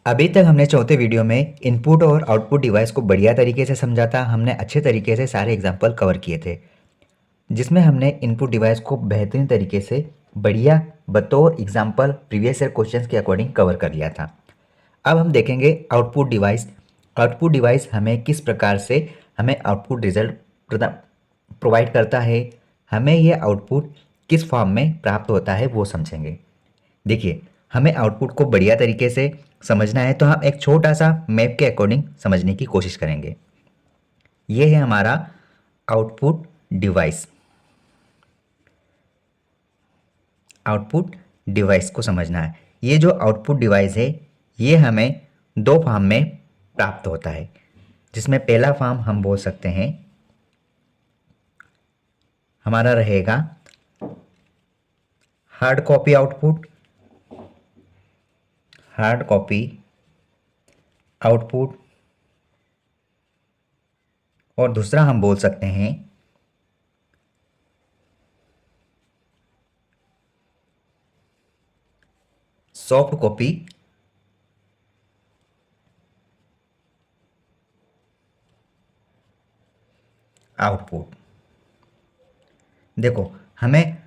अभी तक हमने चौथे वीडियो में इनपुट और आउटपुट डिवाइस को बढ़िया तरीके से समझा था। हमने अच्छे तरीके से सारे एग्जाम्पल कवर किए थे, जिसमें हमने इनपुट डिवाइस को बेहतरीन तरीके से बढ़िया बतौर एग्जाम्पल प्रीवियस ईयर क्वेश्चंस के अकॉर्डिंग कवर कर लिया था। अब हम देखेंगे आउटपुट डिवाइस। आउटपुट डिवाइस हमें किस प्रकार से हमें आउटपुट रिजल्ट प्रोवाइड करता है, हमें ये आउटपुट किस फॉर्म में प्राप्त होता है वो समझेंगे। देखिए, हमें आउटपुट को बढ़िया तरीके से समझना है तो हम एक छोटा सा मैप के अकॉर्डिंग समझने की कोशिश करेंगे। ये है हमारा आउटपुट डिवाइस। आउटपुट डिवाइस को समझना है। ये जो आउटपुट डिवाइस है ये हमें दो फॉर्म में प्राप्त होता है, जिसमें पहला फॉर्म हम बोल सकते हैं हमारा रहेगा hard copy output. Hard copy output. और दूसरा हम बोल सकते हैं सॉफ्ट कॉपी आउटपुट। देखो, हमें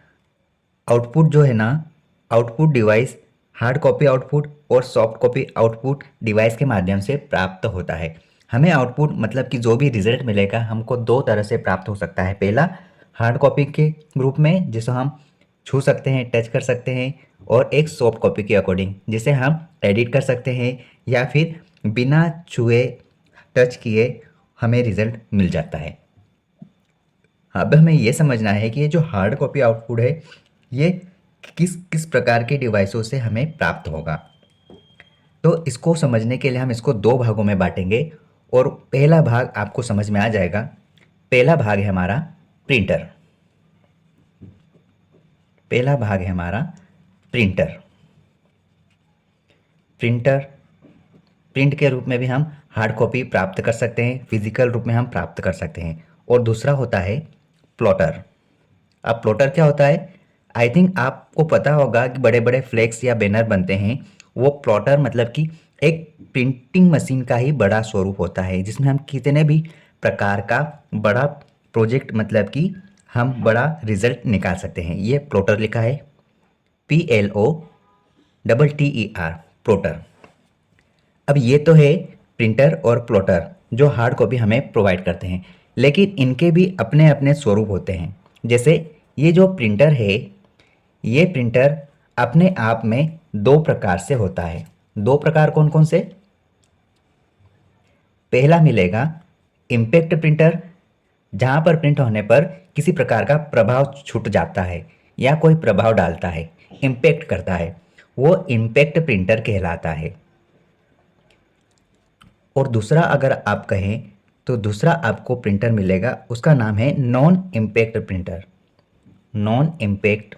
आउटपुट जो है ना, output device hard copy output और सॉफ्ट कॉपी आउटपुट डिवाइस के माध्यम से प्राप्त होता है। हमें आउटपुट मतलब कि जो भी रिजल्ट मिलेगा हमको दो तरह से प्राप्त हो सकता है। पहला हार्ड कॉपी के रूप में, जिसे हम छू सकते हैं, टच कर सकते हैं, और एक सॉफ्ट कॉपी के अकॉर्डिंग जिसे हम एडिट कर सकते हैं या फिर बिना छुए टच किए हमें रिजल्ट मिल जाता है। अब हमें ये समझना है कि ये जो हार्ड कॉपी आउटपुट है ये किस किस प्रकार के डिवाइसों से हमें प्राप्त होगा। तो इसको समझने के लिए हम इसको दो भागों में बांटेंगे और पहला भाग आपको समझ में आ जाएगा। पहला भाग है हमारा प्रिंटर। पहला भाग है हमारा प्रिंटर। प्रिंटर प्रिंट के रूप में भी हम हार्ड कॉपी प्राप्त कर सकते हैं, फिजिकल रूप में हम प्राप्त कर सकते हैं। और दूसरा होता है प्लॉटर। अब प्लॉटर क्या होता है? आई थिंक आपको पता होगा कि बड़े बड़े फ्लेक्स या बैनर बनते हैं, वो प्लॉटर मतलब कि एक प्रिंटिंग मशीन का ही बड़ा स्वरूप होता है, जिसमें हम कितने भी प्रकार का बड़ा प्रोजेक्ट मतलब कि हम बड़ा रिजल्ट निकाल सकते हैं। ये प्लॉटर लिखा है, PLOTTER, प्लॉटर। अब ये तो है प्रिंटर और प्लॉटर जो हार्ड कॉपी हमें प्रोवाइड करते हैं, लेकिन इनके भी अपने अपने स्वरूप होते हैं। जैसे ये जो प्रिंटर है, ये प्रिंटर अपने आप में दो प्रकार से होता है। दो प्रकार कौन कौन से? पहला मिलेगा इम्पैक्ट प्रिंटर, जहाँ पर प्रिंट होने पर किसी प्रकार का प्रभाव छूट जाता है या कोई प्रभाव डालता है, इम्पैक्ट करता है, वो इम्पैक्ट प्रिंटर कहलाता है। और दूसरा अगर आप कहें तो दूसरा आपको प्रिंटर मिलेगा, उसका नाम है non impact printer. Non impact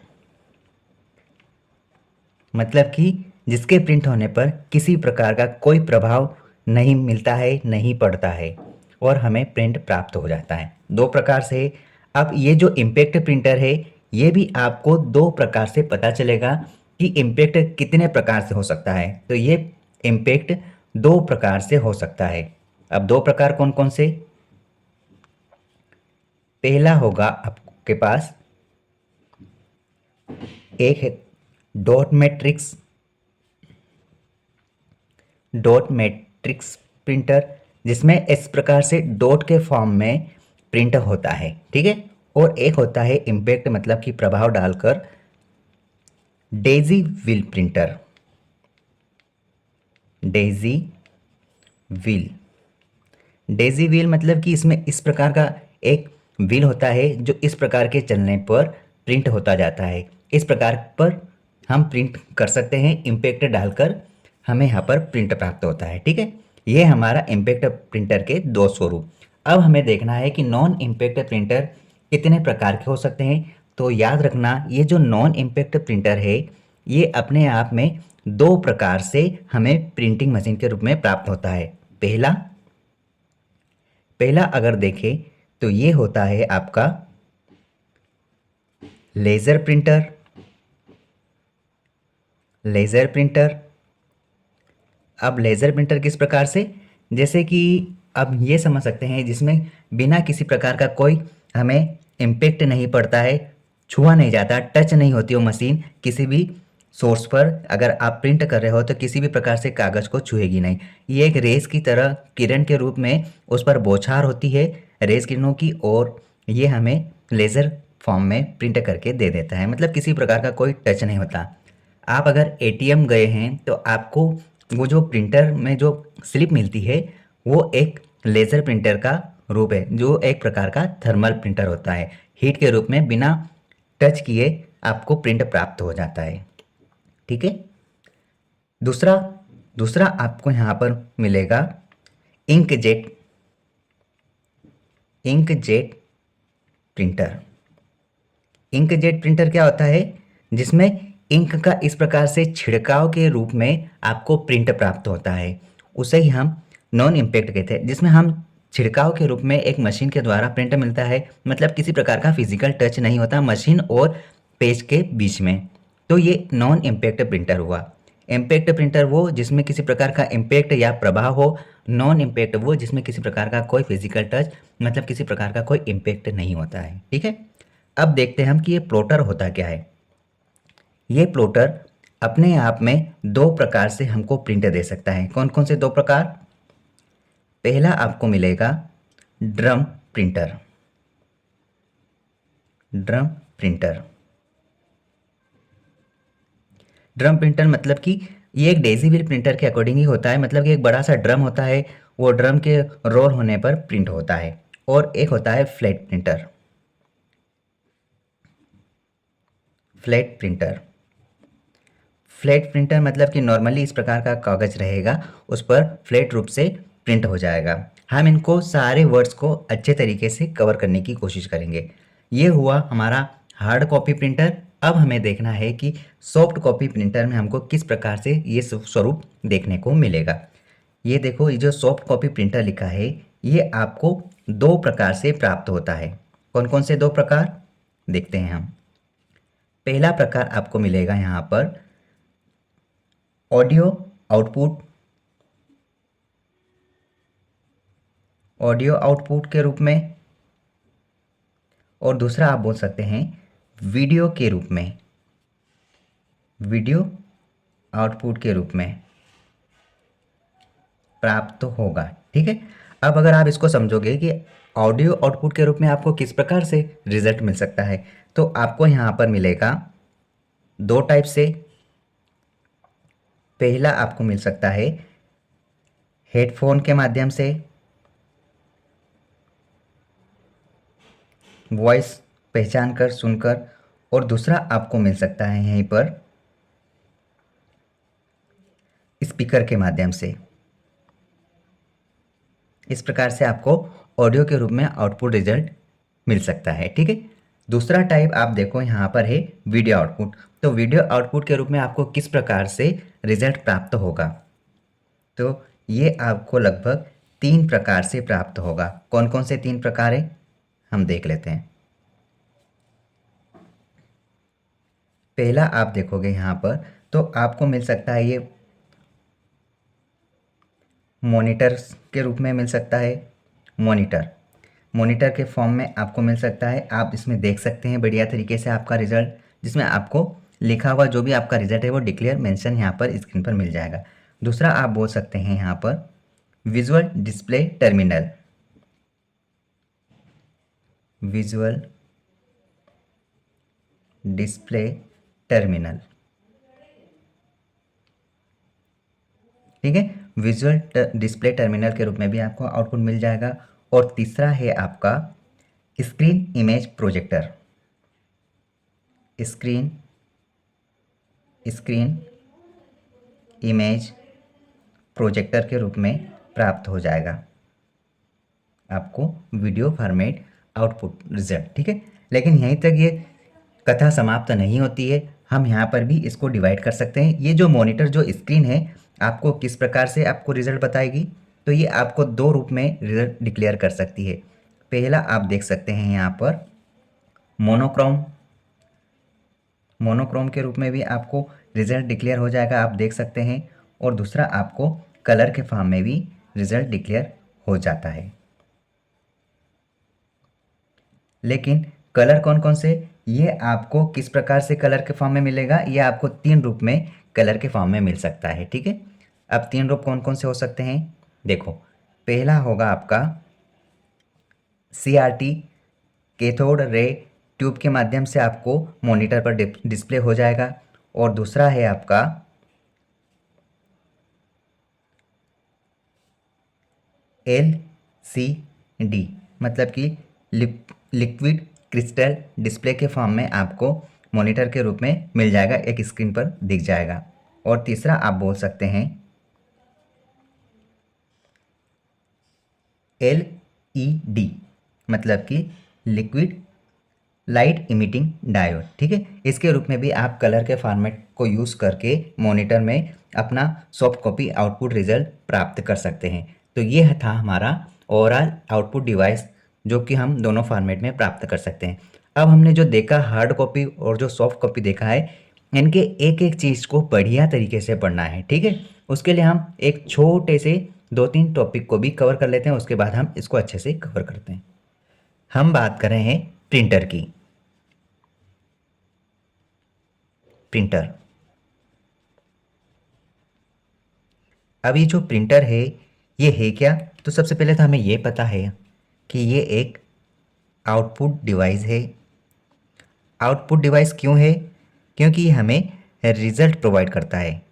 मतलब कि जिसके प्रिंट होने पर किसी प्रकार का कोई प्रभाव नहीं मिलता है, नहीं पड़ता है, और हमें प्रिंट प्राप्त हो जाता है। दो प्रकार से। अब ये जो इम्पैक्ट प्रिंटर है ये भी आपको दो प्रकार से पता चलेगा कि इम्पैक्ट कितने प्रकार से हो सकता है। तो ये इम्पैक्ट दो प्रकार से हो सकता है। अब दो प्रकार कौन कौन से? पहला होगा आपके पास, एक है dot matrix. Dot matrix printer, जिसमें इस प्रकार से डॉट के फॉर्म में प्रिंट होता है, ठीक है। और एक होता है इम्पैक्ट मतलब कि प्रभाव डालकर, Daisy wheel printer. Daisy wheel. Daisy wheel मतलब कि इसमें इस प्रकार का एक व्हील होता है जो इस प्रकार के चलने पर प्रिंट होता जाता है। इस प्रकार पर हम प्रिंट कर सकते हैं, इम्पैक्ट डालकर हमें यहाँ पर प्रिंट प्राप्त होता है, ठीक है। ये हमारा इम्पैक्ट प्रिंटर के दो स्वरूप। अब हमें देखना है कि नॉन इम्पैक्ट प्रिंटर कितने प्रकार के हो सकते हैं। तो याद रखना, ये जो नॉन इम्पैक्ट प्रिंटर है ये अपने आप में दो प्रकार से हमें प्रिंटिंग मशीन के रूप में प्राप्त होता है। पहला पहला अगर देखें तो ये होता है आपका लेज़र प्रिंटर। लेज़र प्रिंटर अब लेज़र प्रिंटर किस प्रकार से, जैसे कि अब ये समझ सकते हैं जिसमें बिना किसी प्रकार का कोई हमें इम्पैक्ट नहीं पड़ता है, छुआ नहीं जाता, टच नहीं होती वो मशीन किसी भी सोर्स पर। अगर आप प्रिंट कर रहे हो तो किसी भी प्रकार से कागज़ को छुएगी नहीं। ये एक रेस की तरह किरण के रूप में उस पर बौछार होती है रेस किरणों की, और ये हमें लेज़र फॉर्म में प्रिंट करके दे देता है, मतलब किसी प्रकार का कोई टच नहीं होता। आप अगर एटीएम गए हैं तो आपको वो जो प्रिंटर में जो स्लिप मिलती है वो एक लेज़र प्रिंटर का रूप है, जो एक प्रकार का थर्मल प्रिंटर होता है। हीट के रूप में बिना टच किए आपको प्रिंट प्राप्त हो जाता है। ठीक है। दूसरा दूसरा आपको यहाँ पर मिलेगा inkjet inkjet printer. Inkjet printer क्या होता है, जिसमें इंक का इस प्रकार से छिड़काव के रूप में आपको प्रिंट प्राप्त होता है। उसे ही हम नॉन इम्पैक्ट कहते हैं, जिसमें हम छिड़काव के रूप में एक मशीन के द्वारा प्रिंट मिलता है, मतलब किसी प्रकार का फिजिकल टच नहीं होता मशीन और पेज के बीच में। तो ये नॉन इम्पैक्ट प्रिंटर हुआ। इम्पैक्ट प्रिंटर वो जिसमें किसी प्रकार का इम्पैक्ट या प्रभाव हो, नॉन इम्पैक्ट वो जिसमें किसी प्रकार का कोई फिजिकल टच, मतलब किसी प्रकार का कोई इम्पैक्ट नहीं होता है। ठीक है। अब देखते हैं हम कि ये प्लॉटर होता क्या है। ये प्लॉटर अपने आप में दो प्रकार से हमको प्रिंट दे सकता है। कौन कौन से दो प्रकार? पहला आपको मिलेगा drum printer. Drum printer drum printer मतलब कि ये एक डेजीबल प्रिंटर के अकॉर्डिंग ही होता है, मतलब कि एक बड़ा सा ड्रम होता है, वो ड्रम के रोल होने पर प्रिंट होता है। और एक होता है flat printer. Flat printer flat printer मतलब कि नॉर्मली इस प्रकार का कागज रहेगा, उस पर फ्लैट रूप से प्रिंट हो जाएगा। हम इनको सारे वर्ड्स को अच्छे तरीके से कवर करने की कोशिश करेंगे। ये हुआ हमारा हार्ड कॉपी प्रिंटर। अब हमें देखना है कि सॉफ्ट कॉपी प्रिंटर में हमको किस प्रकार से ये स्वरूप देखने को मिलेगा। ये देखो, ये जो सॉफ्ट कॉपी प्रिंटर लिखा है ये आपको दो प्रकार से प्राप्त होता है। कौन कौन से दो प्रकार देखते हैं हम। पहला प्रकार आपको मिलेगा यहाँ पर ऑडियो आउटपुट ऑडियो आउटपुट के रूप में, और दूसरा आप बोल सकते हैं वीडियो के रूप में, वीडियो आउटपुट के रूप में प्राप्त होगा। ठीक है। अब अगर आप इसको समझोगे कि ऑडियो आउटपुट के रूप में आपको किस प्रकार से रिजल्ट मिल सकता है, तो आपको यहाँ पर मिलेगा दो टाइप से। पहला आपको मिल सकता है हेडफोन के माध्यम से, वॉइस पहचान कर सुनकर, और दूसरा आपको मिल सकता है यहीं पर स्पीकर के माध्यम से। इस प्रकार से आपको ऑडियो के रूप में आउटपुट रिजल्ट मिल सकता है। ठीक है। दूसरा टाइप आप देखो यहाँ पर है वीडियो आउटपुट। तो वीडियो आउटपुट के रूप में आपको किस प्रकार से रिजल्ट प्राप्त होगा, तो ये आपको लगभग तीन प्रकार से प्राप्त होगा। कौन कौन से तीन प्रकार है हम देख लेते हैं। पहला आप देखोगे यहाँ पर तो आपको मिल सकता है ये मॉनिटर के रूप में मिल सकता है। मॉनिटर के फॉर्म में आपको मिल सकता है। आप इसमें देख सकते हैं बढ़िया तरीके से आपका रिजल्ट, जिसमें आपको लिखा हुआ जो भी आपका रिजल्ट है वो डिक्लेयर मेंशन यहाँ पर स्क्रीन पर मिल जाएगा। दूसरा आप बोल सकते हैं यहाँ पर visual display terminal. Visual display terminal. ठीक है। विजुअल डिस्प्ले टर्मिनल के रूप में भी आपको आउटपुट मिल जाएगा। और तीसरा है आपका screen image projector. Screen image projector के रूप में प्राप्त हो जाएगा आपको वीडियो फॉर्मेट आउटपुट रिजल्ट। ठीक है। लेकिन यहीं तक ये कथा समाप्त नहीं होती है, हम यहाँ पर भी इसको डिवाइड कर सकते हैं। ये जो मॉनिटर जो स्क्रीन है आपको किस प्रकार से आपको रिजल्ट बताएगी, तो ये आपको दो रूप में रिजल्ट डिक्लेयर कर सकती है। पहला आप देख सकते हैं यहाँ पर मोनोक्रोम के रूप में भी आपको रिजल्ट डिक्लेयर हो जाएगा, आप देख सकते हैं। और दूसरा आपको कलर के फॉर्म में भी रिजल्ट डिक्लेयर हो जाता है। लेकिन कलर कौन कौन से, ये आपको किस प्रकार से कलर के फॉर्म में मिलेगा, ये आपको 3 रूप में कलर के फॉर्म में मिल सकता है। ठीक है, अब 3 रूप कौन कौन से हो सकते हैं, देखो पहला होगा आपका CRT, कैथोड रे ट्यूब के माध्यम से आपको मॉनिटर पर डिस्प्ले हो जाएगा। और दूसरा है आपका LCD, मतलब कि लिक्विड क्रिस्टल डिस्प्ले के फॉर्म में आपको मॉनिटर के रूप में मिल जाएगा, एक स्क्रीन पर दिख जाएगा। और तीसरा आप बोल सकते हैं LED, मतलब कि लिक्विड लाइट इमिटिंग डायोड। ठीक है, इसके रूप में भी आप कलर के फॉर्मेट को यूज़ करके मॉनिटर में अपना सॉफ्ट कॉपी आउटपुट रिजल्ट प्राप्त कर सकते हैं। तो ये था हमारा ओवरऑल आउटपुट डिवाइस, जो कि हम दोनों फॉर्मेट में प्राप्त कर सकते हैं। अब हमने जो देखा हार्ड कॉपी और जो सॉफ्ट कॉपी देखा है, इनके एक एक चीज़ को बढ़िया तरीके से पढ़ना है। ठीक है, उसके लिए हम एक छोटे से 2-3 टॉपिक को भी कवर कर लेते हैं, उसके बाद हम इसको अच्छे से कवर करते हैं। हम बात कर रहे हैं प्रिंटर की। प्रिंटर, अब ये जो प्रिंटर है ये है क्या, तो सबसे पहले तो हमें ये पता है कि ये एक आउटपुट डिवाइस है। आउटपुट डिवाइस क्यों है, क्योंकि ये हमें रिजल्ट प्रोवाइड करता है।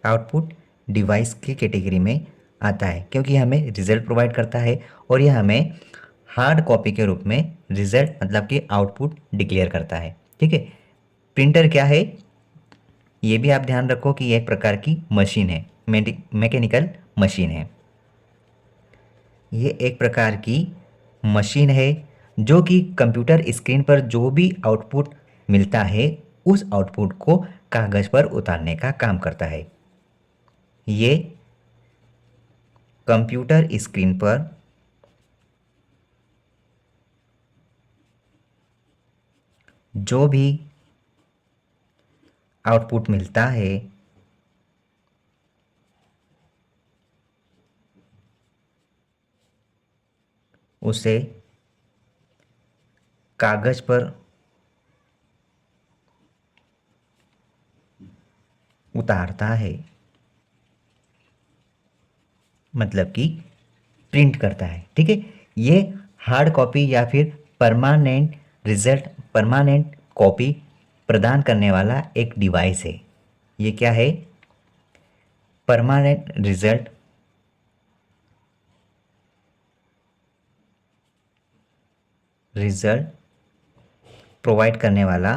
आउटपुट डिवाइस की कैटेगरी में आता है क्योंकि हमें रिजल्ट प्रोवाइड करता है, और ये हमें हार्ड कॉपी के रूप में रिजल्ट मतलब कि आउटपुट डिक्लेयर करता है। ठीक है, प्रिंटर क्या है, ये भी आप ध्यान रखो कि ये एक प्रकार की मशीन है, मैकेनिकल मशीन है। ये एक प्रकार की मशीन है जो कि कंप्यूटर स्क्रीन पर जो भी आउटपुट मिलता है उस आउटपुट को कागज़ पर उतारने का काम करता है। ये कंप्यूटर स्क्रीन पर जो भी आउटपुट मिलता है उसे कागज़ पर उतारता है, मतलब कि प्रिंट करता है। ठीक है, ये हार्ड कॉपी या फिर परमानेंट रिजल्ट, परमानेंट कॉपी प्रदान करने वाला एक डिवाइस है। ये क्या है, परमानेंट रिजल्ट रिजल्ट प्रोवाइड करने वाला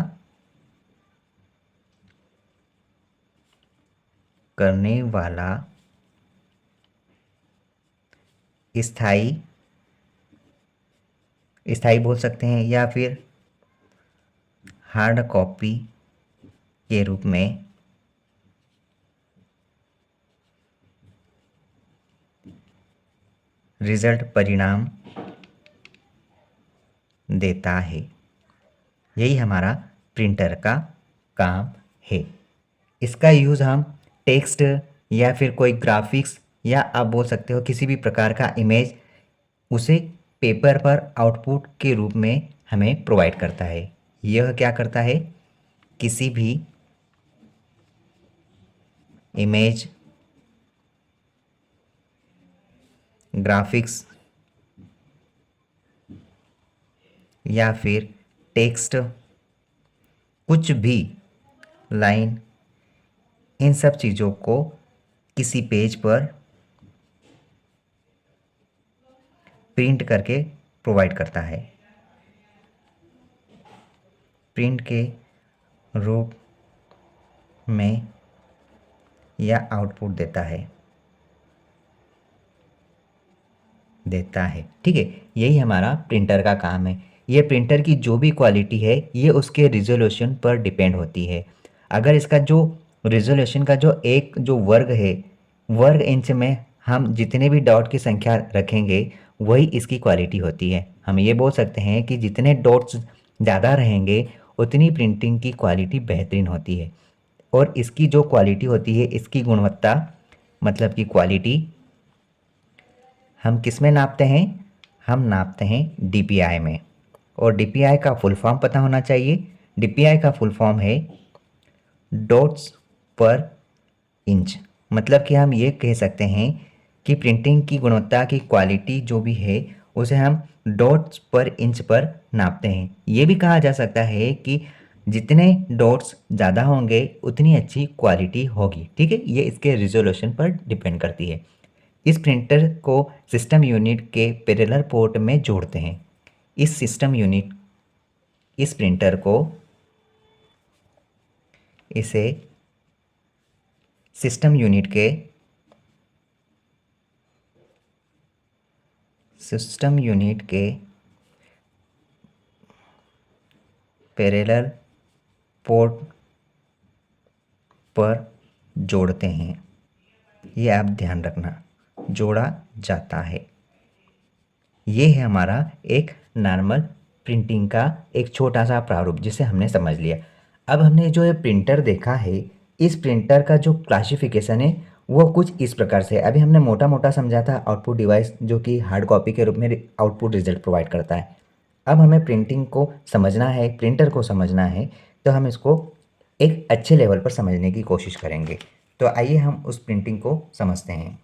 स्थाई स्थाई बोल सकते हैं, या फिर हार्ड कॉपी के रूप में रिजल्ट परिणाम देता है। यही हमारा प्रिंटर का काम है। इसका यूज़ हम टेक्स्ट या फिर कोई ग्राफिक्स, या आप बोल सकते हो किसी भी प्रकार का इमेज, उसे पेपर पर आउटपुट के रूप में हमें प्रोवाइड करता है। यह क्या करता है, किसी भी इमेज, ग्राफिक्स या फिर टेक्स्ट, कुछ भी लाइन, इन सब चीज़ों को किसी पेज पर प्रिंट करके प्रोवाइड करता है, प्रिंट के रूप में, या आउटपुट देता है। ठीक है, यही हमारा प्रिंटर का काम है। ये प्रिंटर की जो भी क्वालिटी है ये उसके रिजोल्यूशन पर डिपेंड होती है। अगर इसका जो रिजोल्यूशन का जो वर्ग है, वर्ग इंच में हम जितने भी डॉट की संख्या रखेंगे वही इसकी क्वालिटी होती है। हम ये बोल सकते हैं कि जितने डॉट्स ज़्यादा रहेंगे उतनी प्रिंटिंग की क्वालिटी बेहतरीन होती है। और इसकी जो क्वालिटी होती है, इसकी गुणवत्ता मतलब कि क्वालिटी हम किस में नापते हैं? हम नापते हैं डीपीआई में। और डीपीआई का फुल फॉर्म पता होना चाहिए। डीपीआई का फुल फॉर्म है डॉट्स पर इंच। मतलब कि हम ये कह सकते हैं कि प्रिंटिंग की गुणवत्ता की क्वालिटी जो भी है उसे हम डॉट्स पर इंच पर नापते हैं। ये भी कहा जा सकता है कि जितने डॉट्स ज़्यादा होंगे उतनी अच्छी क्वालिटी होगी। ठीक है, ये इसके रिजोल्यूशन पर डिपेंड करती है। इस प्रिंटर को सिस्टम यूनिट के पैरेलल पोर्ट में जोड़ते हैं। इस प्रिंटर को इसे सिस्टम यूनिट के पैरेलल पोर्ट पर जोड़ते हैं। ये आप ध्यान रखना, जोड़ा जाता है। ये है हमारा एक नॉर्मल प्रिंटिंग का एक छोटा सा प्रारूप जिसे हमने समझ लिया। अब हमने जो ये प्रिंटर देखा है, इस प्रिंटर का जो क्लासिफिकेशन है वो कुछ इस प्रकार से है। अभी हमने मोटा मोटा समझा था आउटपुट डिवाइस जो कि हार्ड कॉपी के रूप में आउटपुट रिजल्ट प्रोवाइड करता है। अब हमें प्रिंटिंग को समझना है, प्रिंटर को समझना है, तो हम इसको एक अच्छे लेवल पर समझने की कोशिश करेंगे। तो आइए हम उस प्रिंटिंग को समझते हैं।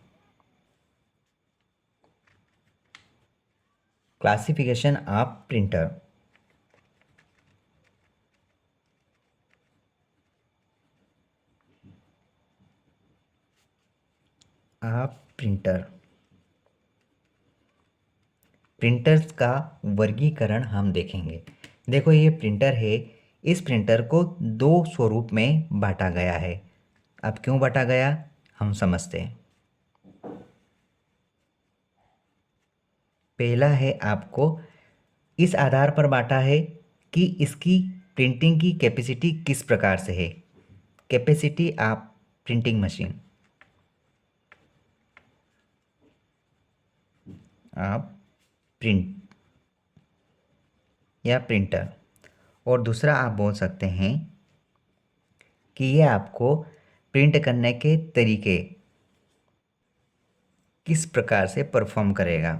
Classification of printer. आप प्रिंटर्स का वर्गीकरण हम देखेंगे। देखो ये प्रिंटर है, इस प्रिंटर को दो स्वरूप में बांटा गया है। अब क्यों बांटा गया हम समझते हैं। पहला है, आपको इस आधार पर बांटा है कि इसकी प्रिंटिंग की कैपेसिटी किस प्रकार से है। कैपेसिटी ऑफ प्रिंटिंग मशीन, आप प्रिंट या प्रिंटर। और दूसरा आप बोल सकते हैं कि ये आपको प्रिंट करने के तरीके किस प्रकार से परफॉर्म करेगा।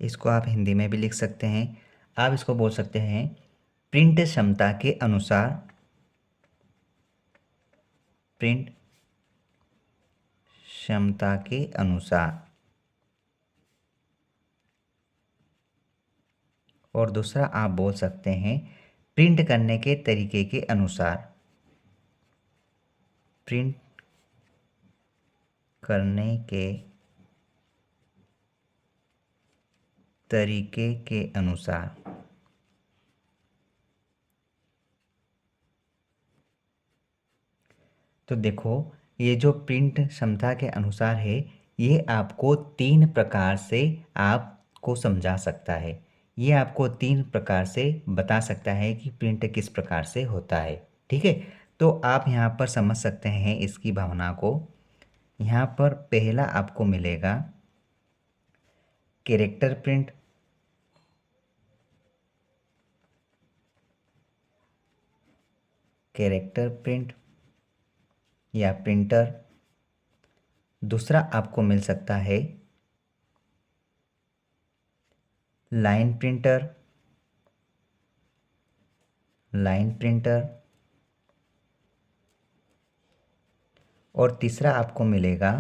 इसको आप हिंदी में भी लिख सकते हैं। आप इसको बोल सकते हैं प्रिंट क्षमता के अनुसार, प्रिंट क्षमता के अनुसार। और दूसरा आप बोल सकते हैं प्रिंट करने के तरीके के अनुसार, प्रिंट करने के तरीके के अनुसार। तो देखो, ये जो प्रिंट क्षमता के अनुसार है, ये आपको तीन प्रकार से आपको समझा सकता है। ये आपको तीन प्रकार से बता सकता है कि प्रिंट किस प्रकार से होता है। ठीक है, तो आप यहाँ पर समझ सकते हैं इसकी भावना को। यहाँ पर पहला आपको मिलेगा कैरेक्टर प्रिंट, कैरेक्टर प्रिंट या प्रिंटर। दूसरा आपको मिल सकता है लाइन प्रिंटर, लाइन प्रिंटर। और तीसरा आपको मिलेगा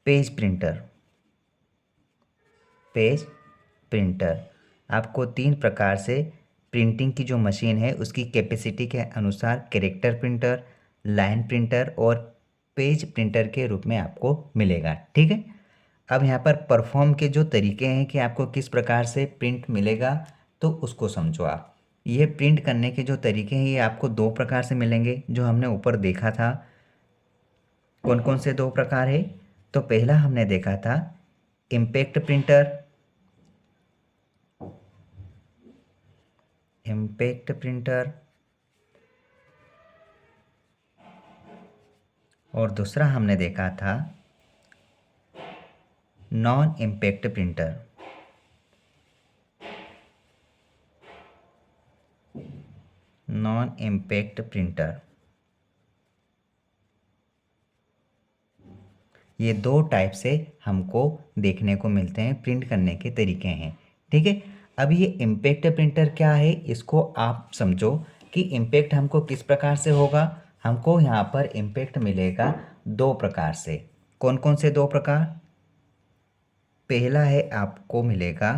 पेज प्रिंटर, पेज प्रिंटर। आपको तीन प्रकार से प्रिंटिंग की जो मशीन है उसकी कैपेसिटी के अनुसार कैरेक्टर प्रिंटर, लाइन प्रिंटर और पेज प्रिंटर के रूप में आपको मिलेगा। ठीक है, अब यहाँ पर परफॉर्म के जो तरीके हैं कि आपको किस प्रकार से प्रिंट मिलेगा, तो उसको समझो आप। ये प्रिंट करने के जो तरीके हैं ये आपको दो प्रकार से मिलेंगे जो हमने ऊपर देखा था। कौन कौन से दो प्रकार है? तो पहला हमने देखा था इम्पैक्ट प्रिंटर, इम्पैक्ट प्रिंटर। और दूसरा हमने देखा था non impact printer, non impact printer, ये दो टाइप से हमको देखने को मिलते हैं, प्रिंट करने के तरीके हैं। ठीक है, अब ये इम्पैक्ट प्रिंटर क्या है, इसको आप समझो कि इम्पैक्ट हमको किस प्रकार से होगा। हमको यहाँ पर इम्पैक्ट मिलेगा दो प्रकार से। कौन कौन से दो प्रकार? पहला है आपको मिलेगा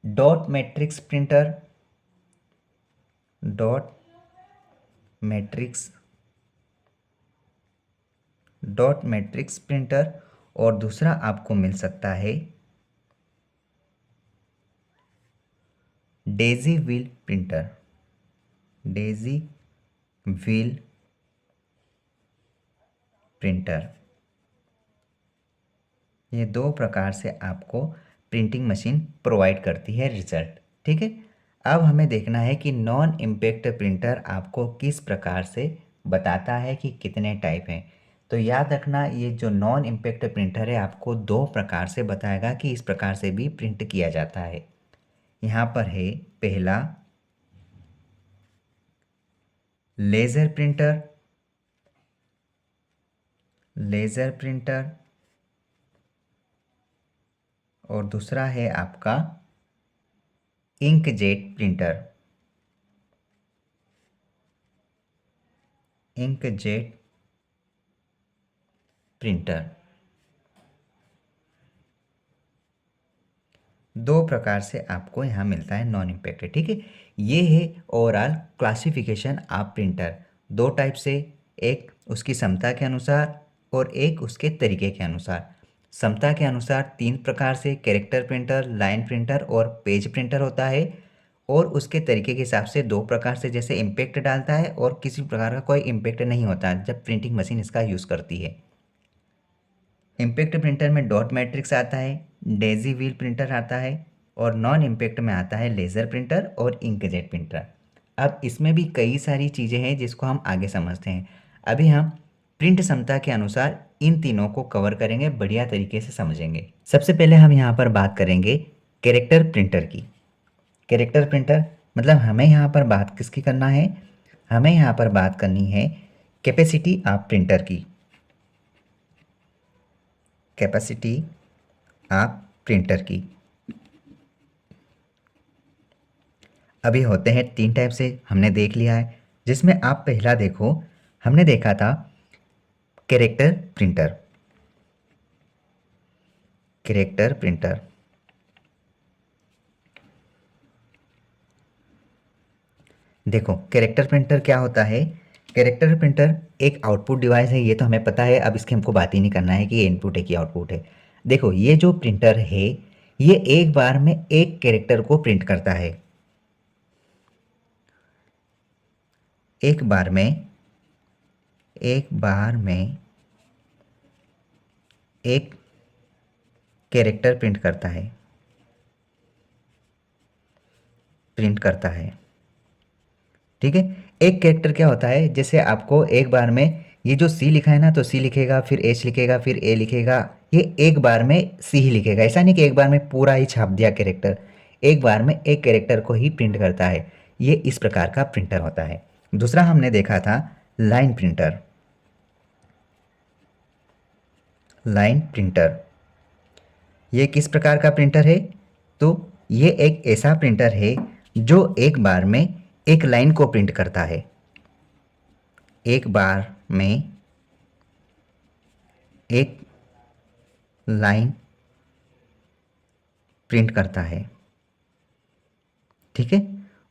dot matrix printer, dot matrix, dot matrix printer, और दूसरा आपको मिल सकता है Daisy wheel printer, Daisy wheel printer. ये दो प्रकार से आपको प्रिंटिंग मशीन प्रोवाइड करती है रिजल्ट। ठीक है, अब हमें देखना है कि नॉन इम्पैक्ट प्रिंटर आपको किस प्रकार से बताता है कि कितने टाइप हैं। तो याद रखना, ये जो नॉन इम्पैक्ट प्रिंटर है आपको दो प्रकार से बताएगा कि इस प्रकार से भी प्रिंट किया जाता है। यहाँ पर है पहला लेज़र प्रिंटर, लेज़र प्रिंटर, और दूसरा है आपका इंकजेट प्रिंटर, इंकजेट प्रिंटर। दो प्रकार से आपको यहाँ मिलता है नॉन इम्पैक्ट। ठीक है, ये है ओवरऑल क्लासिफिकेशन ऑफ प्रिंटर। दो टाइप से, एक उसकी क्षमता के अनुसार और एक उसके तरीके के अनुसार। क्षमता के अनुसार तीन प्रकार से कैरेक्टर प्रिंटर, लाइन प्रिंटर और पेज प्रिंटर होता है, और उसके तरीके के हिसाब से दो प्रकार से, जैसे इम्पैक्ट डालता है और किसी प्रकार का कोई इम्पैक्ट नहीं होता जब प्रिंटिंग मशीन इसका यूज़ करती है। इम्पैक्ट प्रिंटर में डॉट मैट्रिक्स आता है, डेजी व्हील प्रिंटर आता है, और नॉन इम्पैक्ट में आता है लेज़र प्रिंटर और इंकजेट प्रिंटर। अब इसमें भी कई सारी चीज़ें हैं जिसको हम आगे समझते हैं। अभी हम प्रिंट क्षमता के अनुसार इन तीनों को कवर करेंगे, बढ़िया तरीके से समझेंगे। सबसे पहले हम यहाँ पर बात करेंगे कैरेक्टर प्रिंटर की। कैरेक्टर प्रिंटर मतलब हमें यहाँ पर बात किसकी करना है? हमें यहाँ पर बात करनी है कैपेसिटी ऑफ प्रिंटर की, कैपेसिटी ऑफ प्रिंटर की। अभी होते हैं तीन टाइप से, हमने देख लिया है, जिसमें आप पहला देखो, हमने देखा था कैरेक्टर प्रिंटर, कैरेक्टर प्रिंटर। देखो कैरेक्टर प्रिंटर क्या होता है। कैरेक्टर प्रिंटर एक आउटपुट डिवाइस है, ये तो हमें पता है, अब इसकी हमको बात ही नहीं करना है कि ये इनपुट है कि आउटपुट है। देखो ये जो प्रिंटर है ये एक बार में एक कैरेक्टर को प्रिंट करता है, एक बार में, एक बार में एक कैरेक्टर प्रिंट करता है, प्रिंट करता है। ठीक है, एक कैरेक्टर क्या होता है, जैसे आपको एक बार में ये जो सी लिखा है ना, तो सी लिखेगा, फिर एच लिखेगा, फिर ए लिखेगा, ये एक बार में सी ही लिखेगा। ऐसा नहीं कि एक बार में पूरा ही छाप दिया कैरेक्टर, एक बार में एक कैरेक्टर को ही प्रिंट करता है। ये इस प्रकार का प्रिंटर होता है। दूसरा हमने देखा था लाइन प्रिंटर, लाइन प्रिंटर। ये किस प्रकार का प्रिंटर है? तो ये एक ऐसा प्रिंटर है जो एक बार में एक लाइन को प्रिंट करता है, एक बार में एक लाइन प्रिंट करता है। ठीक है,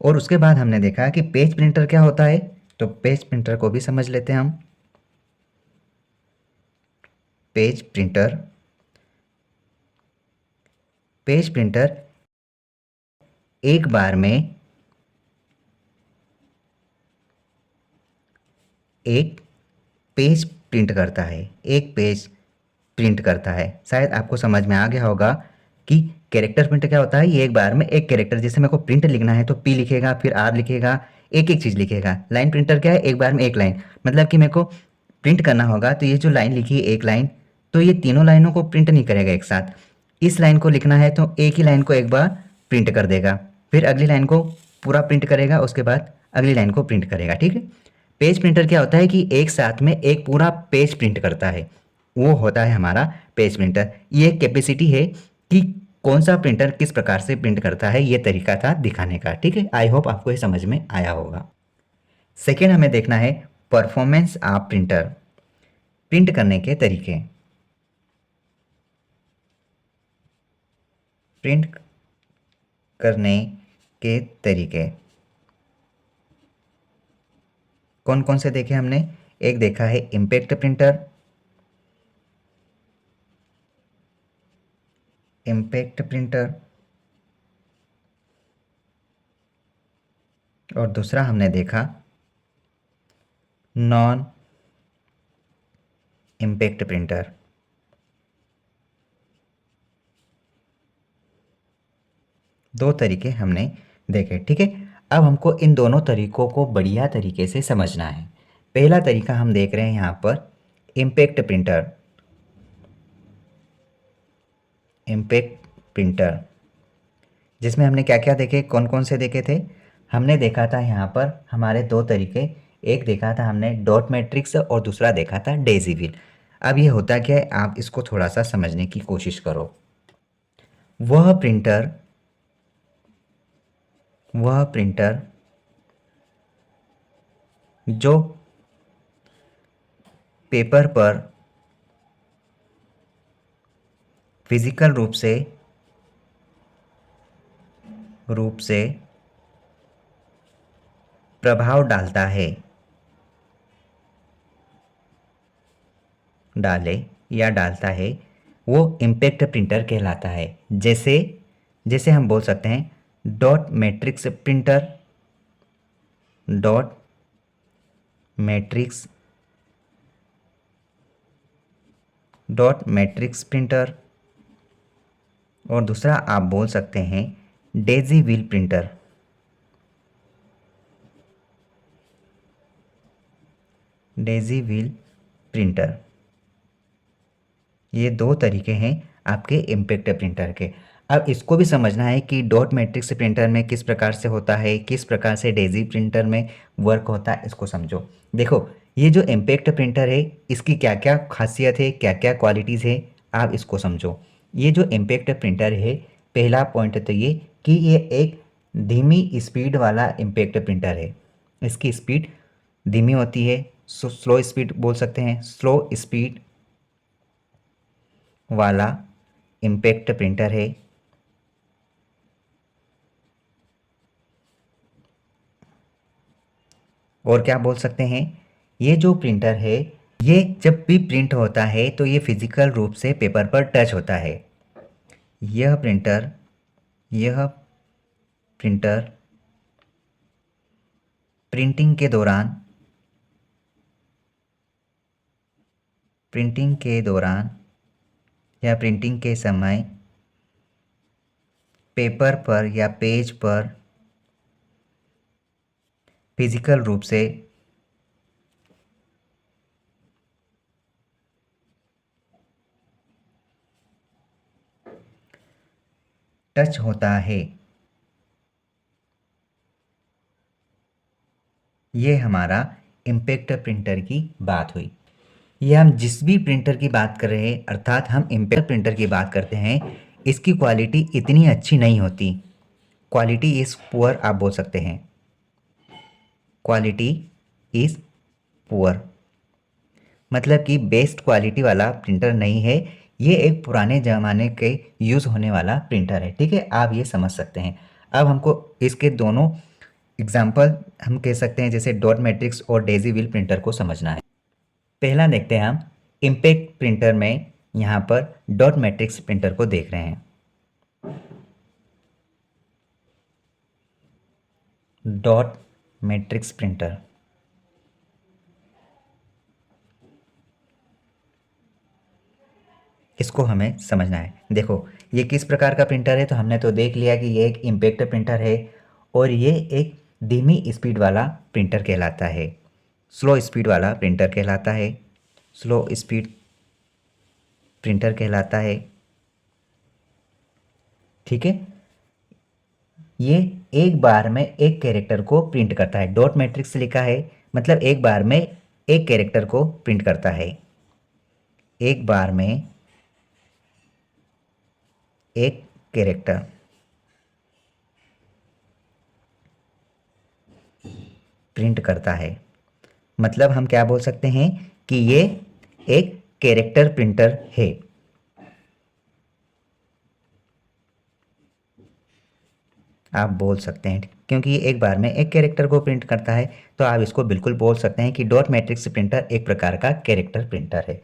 और उसके बाद हमने देखा कि पेज प्रिंटर क्या होता है, तो पेज प्रिंटर को भी समझ लेते हैं हम। पेज प्रिंटर, पेज प्रिंटर एक बार में एक पेज प्रिंट करता है, एक पेज प्रिंट करता है। शायद आपको समझ में आ गया होगा कि कैरेक्टर प्रिंट क्या होता है। ये एक बार में एक कैरेक्टर, जैसे मेरे को प्रिंट लिखना है तो पी लिखेगा, फिर आर लिखेगा, एक एक चीज़ लिखेगा। लाइन प्रिंटर क्या है, एक बार में एक लाइन, मतलब कि मेरे को प्रिंट करना होगा तो ये जो लाइन लिखी है एक लाइन, तो ये तीनों लाइनों को प्रिंट नहीं करेगा एक साथ। इस लाइन को लिखना है तो एक ही लाइन को एक बार प्रिंट कर देगा, फिर अगली लाइन को पूरा प्रिंट करेगा, उसके बाद अगली लाइन को प्रिंट करेगा। ठीक है। पेज प्रिंटर क्या होता है कि एक साथ में एक पूरा पेज प्रिंट करता है, वो होता है हमारा पेज प्रिंटर। ये कैपेसिटी है कि कौन सा प्रिंटर किस प्रकार से प्रिंट करता है, ये तरीका था दिखाने का। ठीक है, आई होप आपको ये समझ में आया होगा। सेकेंड हमें देखना है परफॉर्मेंस ऑफ प्रिंटर, प्रिंट करने के तरीके। प्रिंट करने के तरीके कौन कौन से देखे हमने? एक देखा है इम्पैक्ट प्रिंटर, इम्पैक्ट प्रिंटर, और दूसरा हमने देखा नॉन इम्पैक्ट प्रिंटर। दो तरीके हमने देखे। ठीक है, अब हमको इन दोनों तरीकों को बढ़िया तरीके से समझना है। पहला तरीका हम देख रहे हैं यहाँ पर इम्पैक्ट प्रिंटर, इम्पैक्ट प्रिंटर, जिसमें हमने क्या क्या देखे, कौन कौन से देखे थे? हमने देखा था यहाँ पर हमारे दो तरीके, एक देखा था हमने डॉट मैट्रिक्स और दूसरा देखा था डेज़ी व्हील। अब ये होता क्या है, आप इसको थोड़ा सा समझने की कोशिश करो। वह प्रिंटर, वह प्रिंटर जो पेपर पर फिजिकल रूप से प्रभाव डालता है, डाले या डालता है, वो इम्पैक्ट प्रिंटर कहलाता है। जैसे जैसे हम बोल सकते हैं dot matrix printer, dot matrix, dot matrix printer, और दूसरा आप बोल सकते हैं daisy wheel printer, daisy wheel printer. ये दो तरीके हैं आपके इम्पैक्ट प्रिंटर के। अब इसको भी समझना है कि डॉट मैट्रिक्स प्रिंटर में किस प्रकार से होता है, किस प्रकार से डेज़ी प्रिंटर में वर्क होता है, इसको समझो। देखो, ये जो इम्पैक्ट प्रिंटर है इसकी क्या क्या खासियत है, क्या क्या क्वालिटीज़ है, आप इसको समझो। ये जो इम्पैक्ट प्रिंटर है, पहला पॉइंट तो ये कि ये एक धीमी स्पीड वाला इम्पैक्ट प्रिंटर है। इसकी स्पीड धीमी होती है, स्लो स्पीड बोल सकते हैं, स्लो स्पीड वाला इम्पैक्ट प्रिंटर है। और क्या बोल सकते हैं, ये जो प्रिंटर है ये जब भी प्रिंट होता है तो ये फिजिकल रूप से पेपर पर टच होता है। यह प्रिंटर, यह प्रिंटर प्रिंटिंग के दौरान, प्रिंटिंग के दौरान या प्रिंटिंग के समय पेपर पर या पेज पर फिजिकल रूप से टच होता है। ये हमारा इम्पैक्ट प्रिंटर की बात हुई। ये हम जिस भी प्रिंटर की बात कर रहे हैं, अर्थात हम इम्पैक्ट प्रिंटर की बात करते हैं, इसकी क्वालिटी इतनी अच्छी नहीं होती। क्वालिटी इज़ पुअर आप बोल सकते हैं, क्वालिटी इज़ पुअर, मतलब कि बेस्ट क्वालिटी वाला प्रिंटर नहीं है। ये एक पुराने ज़माने के यूज़ होने वाला प्रिंटर है। ठीक है, आप ये समझ सकते हैं। अब हमको इसके दोनों एग्जाम्पल हम कह सकते हैं, जैसे डॉट मैट्रिक्स और डेज़ी व्हील प्रिंटर को समझना है। पहला देखते हैं हम इम्पैक्ट प्रिंटर में, यहाँ पर डॉट मैट्रिक्स प्रिंटर को देख रहे हैं। डॉट मैट्रिक्स प्रिंटर, इसको हमें समझना है। देखो, ये किस प्रकार का प्रिंटर है, तो हमने तो देख लिया कि ये एक इम्पैक्ट प्रिंटर है और ये एक धीमी स्पीड वाला प्रिंटर कहलाता है, स्लो स्पीड वाला प्रिंटर कहलाता है, स्लो स्पीड प्रिंटर कहलाता है। ठीक है, ये एक बार में एक कैरेक्टर को प्रिंट करता है। डॉट मैट्रिक्स लिखा है मतलब एक बार में एक कैरेक्टर को प्रिंट करता है। एक बार में एक कैरेक्टर प्रिंट करता है। मतलब हम क्या बोल सकते हैं कि ये एक कैरेक्टर प्रिंटर है। आप बोल सकते हैं क्योंकि ये एक बार में एक कैरेक्टर को प्रिंट करता है, तो आप इसको बिल्कुल बोल सकते हैं कि डॉट मैट्रिक्स प्रिंटर एक प्रकार का कैरेक्टर प्रिंटर है।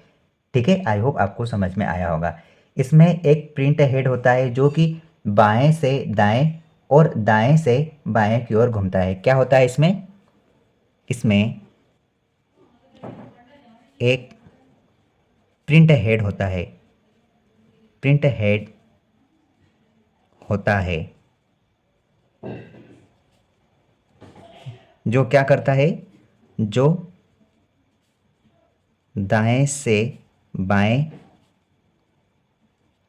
ठीक है, आई होप आपको समझ में आया होगा। इसमें एक प्रिंट हेड होता है जो कि बाएं से दाएं और दाएं से बाएं की ओर घूमता है। क्या होता है इसमें? इसमें एक प्रिंट हेड होता है। प्रिंट हेड होता है जो क्या करता है, जो दाएं से बाएं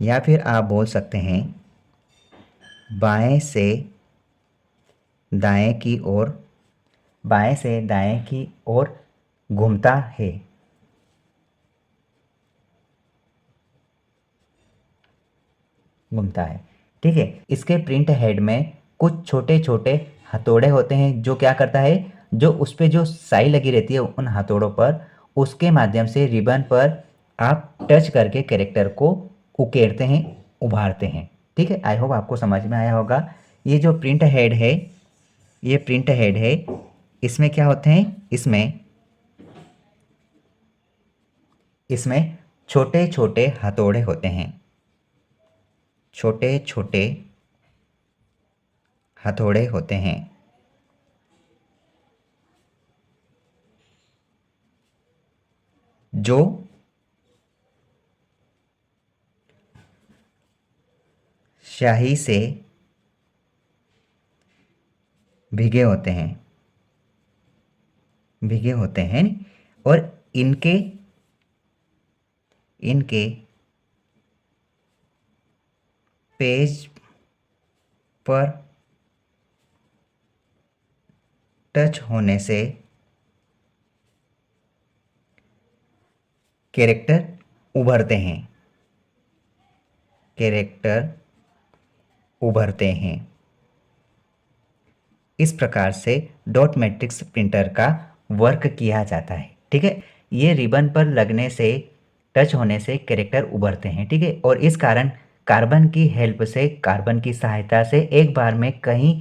या फिर आप बोल सकते हैं बाएं से दाएं की ओर, बाएं से दाएं की ओर घूमता है। घूमता है, ठीक है। इसके प्रिंट हेड में कुछ छोटे छोटे हथौड़े होते हैं जो क्या करता है, जो उस पे जो साई लगी रहती है उन हथौड़ों पर, उसके माध्यम से रिबन पर आप टच करके कैरेक्टर को उकेरते हैं, उभारते हैं। ठीक है, आई होप आपको समझ में आया होगा। ये जो प्रिंट हेड है, ये प्रिंट हेड है, इसमें क्या होते हैं, इसमें इसमें छोटे छोटे हथौड़े होते हैं। छोटे छोटे हथौड़े होते हैं जो स्याही से भीगे होते हैं, भीगे होते हैं। और इनके इनके पेज पर टच होने से कैरेक्टर उभरते हैं, कैरेक्टर उभरते हैं। इस प्रकार से डॉट मैट्रिक्स प्रिंटर का वर्क किया जाता है। ठीक है, ये रिबन पर लगने से, टच होने से कैरेक्टर उभरते हैं। ठीक है, और इस कारण कार्बन की हेल्प से, कार्बन की सहायता से एक बार में कहीं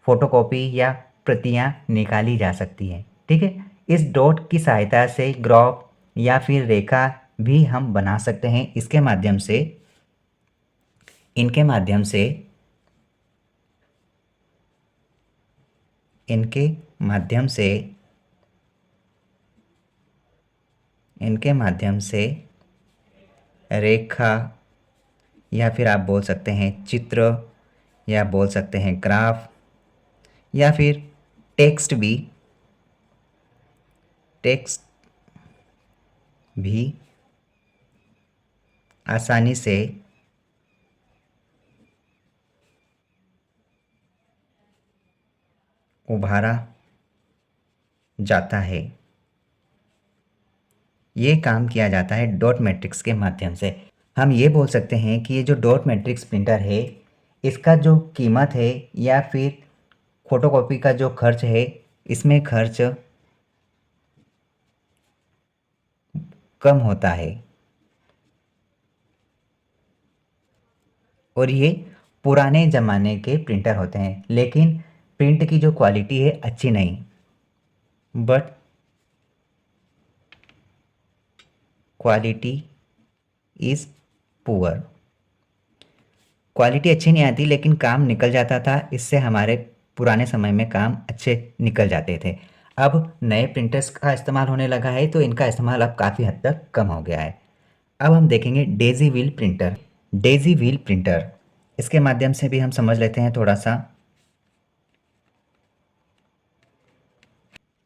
फोटोकॉपी या प्रतियां निकाली जा सकती हैं। ठीक है, इस डॉट की सहायता से ग्राफ या फिर रेखा भी हम बना सकते हैं। इसके माध्यम से, इनके माध्यम से, इनके माध्यम से, इनके माध्यम से रेखा या फिर आप बोल सकते हैं चित्र, या बोल सकते हैं ग्राफ, या फिर टेक्स्ट भी, टेक्स्ट भी आसानी से उभारा जाता है। ये काम किया जाता है डॉट मैट्रिक्स के माध्यम से। हम ये बोल सकते हैं कि ये जो डॉट मैट्रिक्स प्रिंटर है, इसका जो कीमत है या फिर फोटोकॉपी का जो खर्च है, इसमें खर्च कम होता है। और ये पुराने ज़माने के प्रिंटर होते हैं, लेकिन प्रिंट की जो क्वालिटी है अच्छी नहीं, but quality is poor. Quality अच्छी नहीं आती लेकिन काम निकल जाता था। इससे हमारे पुराने समय में काम अच्छे निकल जाते थे। अब नए प्रिंटर्स का इस्तेमाल होने लगा है तो इनका इस्तेमाल अब काफ़ी हद तक कम हो गया है। अब हम देखेंगे daisy wheel printer. Daisy wheel printer, इसके माध्यम से भी हम समझ लेते हैं थोड़ा सा।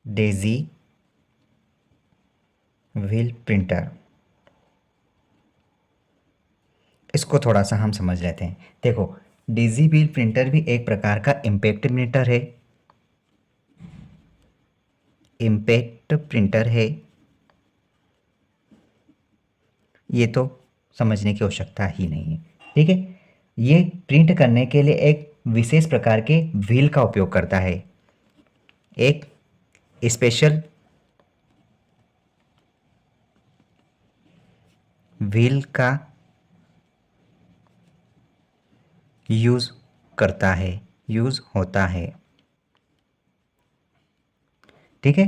डेज़ी व्हील प्रिंटर, इसको थोड़ा सा हम समझ लेते हैं। देखो, डेजी व्हील प्रिंटर भी एक प्रकार का इम्पैक्ट प्रिंटर है। इम्पैक्ट प्रिंटर है, ये तो समझने की आवश्यकता ही नहीं है। ठीक है, ये प्रिंट करने के लिए एक विशेष प्रकार के व्हील का उपयोग करता है। एक स्पेशल व्हील का यूज़ करता है, यूज़ होता है। ठीक है,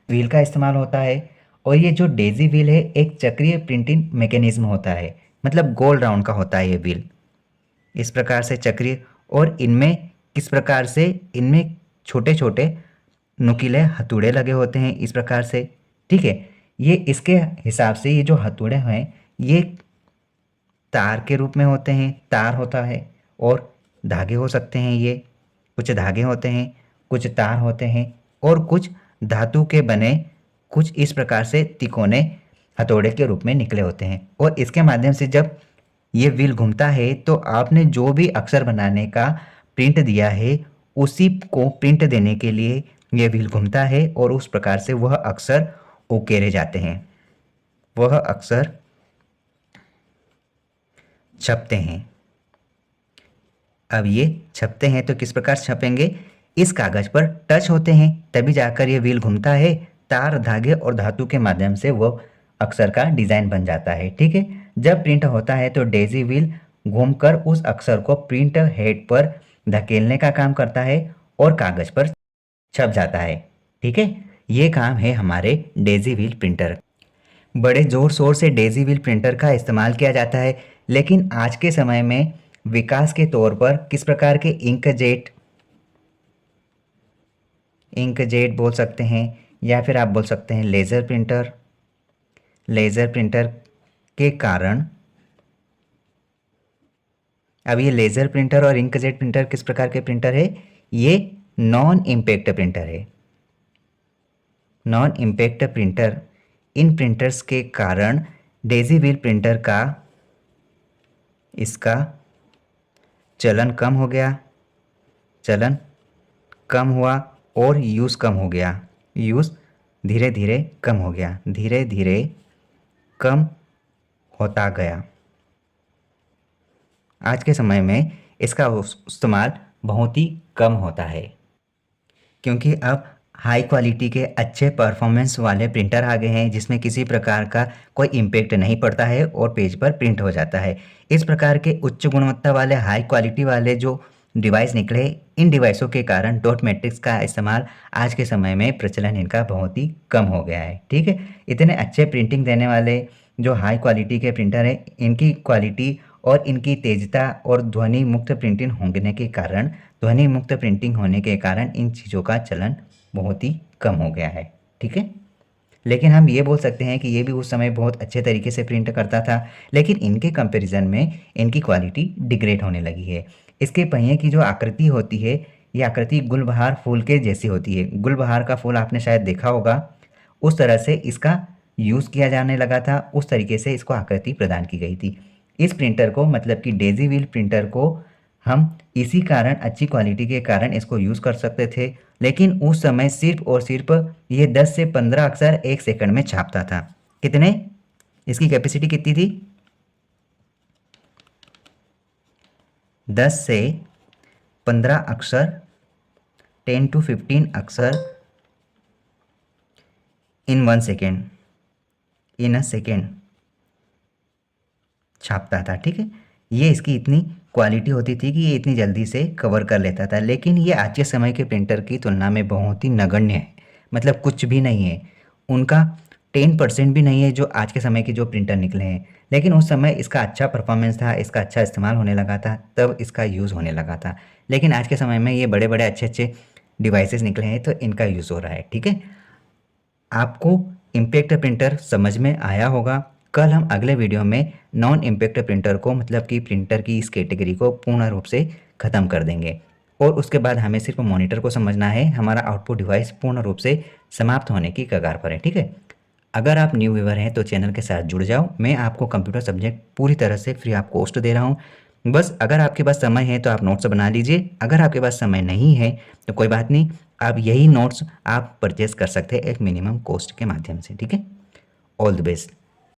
व्हील का इस्तेमाल होता है। और ये जो डेजी व्हील है एक चक्रीय प्रिंटिंग मैकेनिज्म होता है, मतलब गोल राउंड का होता है ये व्हील, इस प्रकार से चक्रीय। और इनमें किस प्रकार से, इनमें छोटे छोटे नुकीले हथौड़े लगे होते हैं इस प्रकार से। ठीक है, ये इसके हिसाब से ये जो हथौड़े हैं ये तार के रूप में होते हैं, तार होता है और धागे हो सकते हैं। ये कुछ धागे होते हैं, कुछ तार होते हैं और कुछ धातु के बने कुछ इस प्रकार से तिकोने हथौड़े के रूप में निकले होते हैं। और इसके माध्यम से जब ये व्हील घूमता है तो आपने जो भी अक्षर बनाने का प्रिंट दिया है उसी को प्रिंट देने के लिए ये व्हील घूमता है और उस प्रकार से वह अक्षर उकेरे जाते हैं, वह अक्षर छपते हैं। अब ये छपते हैं तो किस प्रकार छपेंगे, इस कागज पर टच होते हैं तभी जाकर ये व्हील घूमता है। तार, धागे और धातु के माध्यम से वो अक्षर का डिजाइन बन जाता है। ठीक है, जब प्रिंट होता है तो डेजी व्हील घूमकर उस अक्षर को प्रिंट हेड पर धकेलने का काम करता है और कागज पर छप जाता है। ठीक है, ये काम है हमारे डेजी व्हील प्रिंटर। बड़े ज़ोर शोर से डेजी व्हील प्रिंटर का इस्तेमाल किया जाता है, लेकिन आज के समय में विकास के तौर पर किस प्रकार के इंकजेट बोल सकते हैं या फिर आप बोल सकते हैं लेज़र प्रिंटर। लेज़र प्रिंटर के कारण, अब ये लेज़र प्रिंटर और इंकजेट प्रिंटर किस प्रकार के प्रिंटर है, ये नॉन इम्पैक्ट प्रिंटर है। नॉन इम्पैक्ट प्रिंटर, इन प्रिंटर्स के कारण डेजी व्हील प्रिंटर का इसका चलन कम हो गया, चलन कम हुआ और यूज़ कम हो गया, यूज़ धीरे धीरे कम हो गया, धीरे धीरे कम होता गया। आज के समय में इसका इस्तेमाल बहुत ही कम होता है क्योंकि अब हाई क्वालिटी के अच्छे परफॉर्मेंस वाले प्रिंटर आ गए हैं जिसमें किसी प्रकार का कोई इम्पैक्ट नहीं पड़ता है और पेज पर प्रिंट हो जाता है। इस प्रकार के उच्च गुणवत्ता वाले हाई क्वालिटी वाले जो डिवाइस निकले, इन डिवाइसों के कारण डॉट मैट्रिक्स का इस्तेमाल आज के समय में प्रचलन इनका बहुत ही कम हो गया है। ठीक है, इतने अच्छे प्रिंटिंग देने वाले जो हाई क्वालिटी के प्रिंटर हैं, इनकी क्वालिटी और इनकी तेज़ता और ध्वनि मुक्त प्रिंटिंग होने के कारण, ध्वनि मुक्त प्रिंटिंग होने के कारण इन चीज़ों का चलन बहुत ही कम हो गया है। ठीक है, लेकिन हम ये बोल सकते हैं कि ये भी उस समय बहुत अच्छे तरीके से प्रिंट करता था, लेकिन इनके कंपैरिजन में इनकी क्वालिटी डिग्रेड होने लगी है। इसके पहिए की जो आकृति होती है, ये आकृति गुलबहार फूल के जैसी होती है। गुलबहार का फूल आपने शायद देखा होगा, उस तरह से इसका यूज़ किया जाने लगा था, उस तरीके से इसको आकृति प्रदान की गई थी। इस प्रिंटर को, मतलब कि डेजी व्हील प्रिंटर को हम इसी कारण, अच्छी क्वालिटी के कारण इसको यूज़ कर सकते थे। लेकिन उस समय सिर्फ और सिर्फ ये 10 से 15 अक्षर एक सेकंड में छापता था। कितने, इसकी कैपेसिटी कितनी थी, 10 से 15 अक्षर, 10 to 15 अक्षर इन 1 सेकेंड, इन अ सेकेंड छापता था। ठीक है, ये इसकी इतनी क्वालिटी होती थी कि ये इतनी जल्दी से कवर कर लेता था। लेकिन ये आज के समय के प्रिंटर की तुलना में बहुत ही नगण्य है, मतलब कुछ भी नहीं है, उनका 10% भी नहीं है जो आज के समय के जो प्रिंटर निकले हैं। लेकिन उस समय इसका अच्छा परफॉर्मेंस था, इसका अच्छा इस्तेमाल होने लगा था, तब इसका यूज़ होने लगा था। लेकिन आज के समय में ये बड़े बड़े अच्छे अच्छे डिवाइसेस निकले हैं तो इनका यूज़ हो रहा है। ठीक है, आपको इम्पैक्ट प्रिंटर समझ में आया होगा। कल हम अगले वीडियो में नॉन इम्पैक्ट प्रिंटर को, मतलब कि प्रिंटर की इस कैटेगरी को पूर्ण रूप से ख़त्म कर देंगे और उसके बाद हमें सिर्फ मॉनिटर को समझना है। हमारा आउटपुट डिवाइस पूर्ण रूप से समाप्त होने की कगार पर है। ठीक है, अगर आप न्यू व्यूअर हैं तो चैनल के साथ जुड़ जाओ। मैं आपको कंप्यूटर सब्जेक्ट पूरी तरह से फ्री ऑफ कॉस्ट दे रहा हूँ। बस अगर आपके पास समय है तो आप नोट्स बना लीजिए, अगर आपके पास समय नहीं है तो कोई बात नहीं, आप यही नोट्स आप परचेज़ कर सकते हैं एक मिनिमम कॉस्ट के माध्यम से। ठीक है, ऑल द बेस्ट।